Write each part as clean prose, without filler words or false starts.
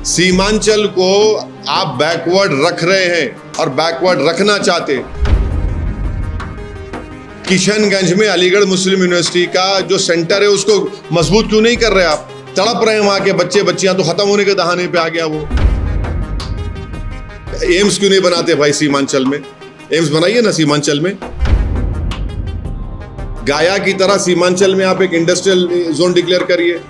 सीमांचल को आप बैकवर्ड रख रहे हैं और बैकवर्ड रखना चाहते। किशनगंज में अलीगढ़ मुस्लिम यूनिवर्सिटी का जो सेंटर है उसको मजबूत क्यों नहीं कर रहे आप? तड़प रहे हैं वहां के बच्चे बच्चियां, तो खत्म होने के दहाने पे आ गया वो। एम्स क्यों नहीं बनाते भाई सीमांचल में? एम्स बनाइए ना सीमांचल में। गाया की तरह सीमांचल में आप एक इंडस्ट्रियल जोन डिक्लेयर करिए।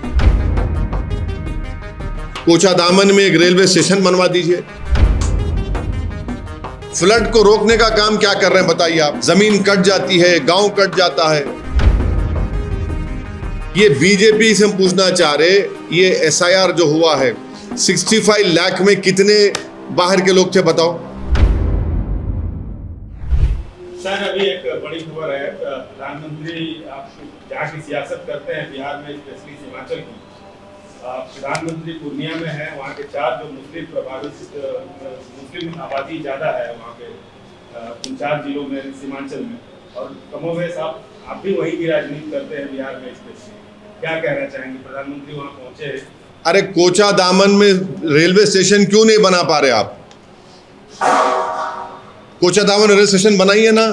कोचादामन में एक रेलवे स्टेशन बनवा दीजिए। फ्लड को रोकने का काम क्या कर रहे हैं बताइए आप? जमीन कट जाती है, गांव कट जाता है। ये बीजेपी से हम पूछना चाह रहे, ये एसआईआर जो हुआ है 65 लाख में कितने बाहर के लोग थे बताओ? सर अभी एक बड़ी खबर है, प्रधानमंत्री आप जहाँ की सियासत करते हैं बिहार में, स्पेशली सीमांचल की, प्रधानमंत्री पूर्णिया में है। वहाँ के 4 जो मुस्लिम प्रभावित मुस्लिम आबादी ज़्यादा है वहाँ पे 4 जिलों में सीमांचल में, और कमोवेश आप भी वहीं की राजनीति करते हैं बिहार में स्पेशली, क्या कहना चाहेंगे? प्रधानमंत्री वहाँ पहुँचे। अरे कोचादामन में रेलवे स्टेशन क्यों नहीं बना पा रहे आप? कोचादामन रेलवे स्टेशन बनाइए ना।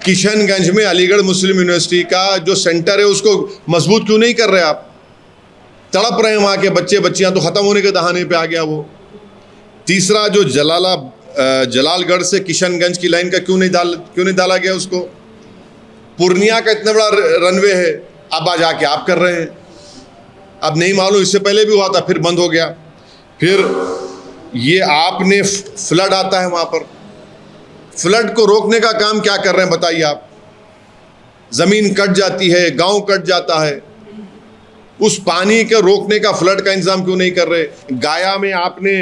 किशनगंज में अलीगढ़ मुस्लिम यूनिवर्सिटी का जो सेंटर है उसको मजबूत क्यों नहीं कर रहे आप? तड़प रहे हैं वहां के बच्चे बच्चियां, तो खत्म होने के दहाने पे आ गया वो। तीसरा जो जलालगढ़ से किशनगंज की लाइन का क्यों नहीं डाला गया उसको? पूर्णिया का इतना बड़ा रनवे है, अब आ जाके आप कर रहे हैं। अब नहीं मालूम, इससे पहले भी हुआ था फिर बंद हो गया। फिर ये आपने फ्लड आता है वहां पर, फ्लड को रोकने का काम क्या कर रहे हैं बताइए आप? जमीन कट जाती है, गांव कट जाता है, उस पानी के रोकने का, फ्लड का इंतजाम क्यों नहीं कर रहे? गाया में आपने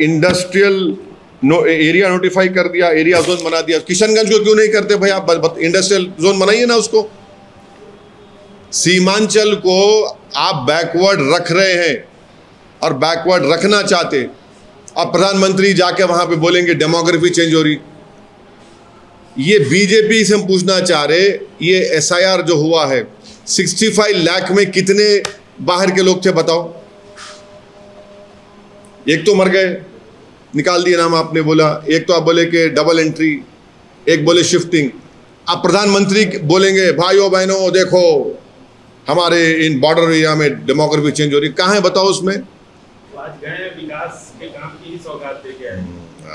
इंडस्ट्रियल एरिया नोटिफाई कर दिया, एरिया जोन बना दिया। किशनगंज को क्यों नहीं करते भाई आप? इंडस्ट्रियल जोन बनाइए ना उसको। सीमांचल को आप बैकवर्ड रख रहे हैं और बैकवर्ड रखना चाहते। अब प्रधानमंत्री जाके वहां पे बोलेंगे डेमोग्राफी चेंज हो रही। ये बीजेपी से हम पूछना चाह रहे, ये एसआईआर जो हुआ है 65 लाख में कितने बाहर के लोग थे बताओ? एक तो मर गए, निकाल दिए नाम आपने बोला। एक तो आप बोले कि डबल एंट्री, एक बोले शिफ्टिंग। अब प्रधानमंत्री बोलेंगे भाइयों बहनों देखो हमारे इन बॉर्डर एरिया में डेमोग्राफी चेंज हो रही। कहाँ है बताओ उसमें? आज गए विकास के काम की ही सौगात दे के आए।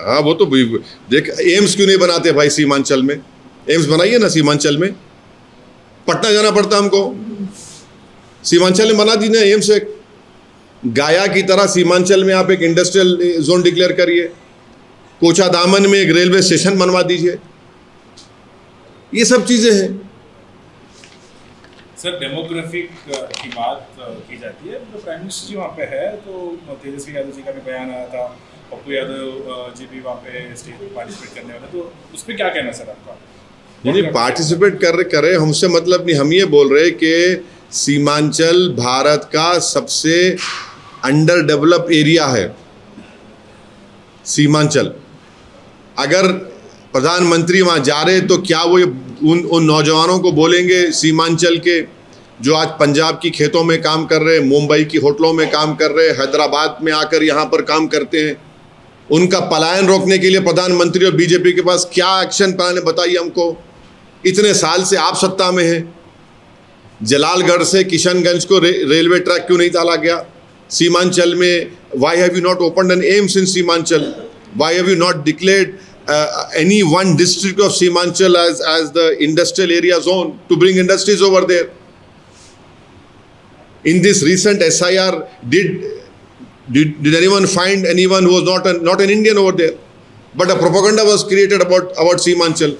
हाँ वो तो देख, एम्स क्यों नहीं बनाते भाई सीमांचल में? एम्स बनाइए ना सीमांचल में। पटना जाना पड़ता हमको, सीमांचल में बना दीजिए एम्स। एक गाया की तरह सीमांचल में आप एक इंडस्ट्रियल जोन डिक्लेयर करिए। कोचादामन में एक रेलवे स्टेशन बनवा दीजिए। ये सब चीजें हैं। सर डेमोग्राफिक की बात की जाती है, तो प्राइम मिनिस्टर जी वहाँ पे है, तो तेजस्वी यादव जी का भी बयान आया था, पप्पू यादव जी भी वहाँ पे स्टेज पे पार्टिसिपेट करने वाले, तो उस पर क्या कहना सर आपका? नहीं पार्टिसिपेट करे हमसे मतलब नहीं। हम ये बोल रहे कि सीमांचल भारत का सबसे अंडर डेवलप एरिया है सीमांचल। अगर प्रधानमंत्री वहाँ जा रहे तो क्या वो उन नौजवानों को बोलेंगे सीमांचल के जो आज पंजाब की खेतों में काम कर रहे हैं, मुंबई की होटलों में काम कर रहे हैं, हैदराबाद में आकर यहाँ पर काम करते हैं, उनका पलायन रोकने के लिए प्रधानमंत्री और बीजेपी के पास क्या एक्शन प्लान है बताइए हमको? इतने साल से आप सत्ता में हैं। जलालगढ़ से किशनगंज को रेलवे ट्रैक क्यों नहीं डाला गया? सीमांचल में why have you not opened an AIIMS in Seemanchal? Why have you not declared any one district of Seemanchal as the industrial area zone to bring industries over there? In this recent SIR, did anyone find anyone who was not an Indian over there? But a propaganda was created about Seemanchal.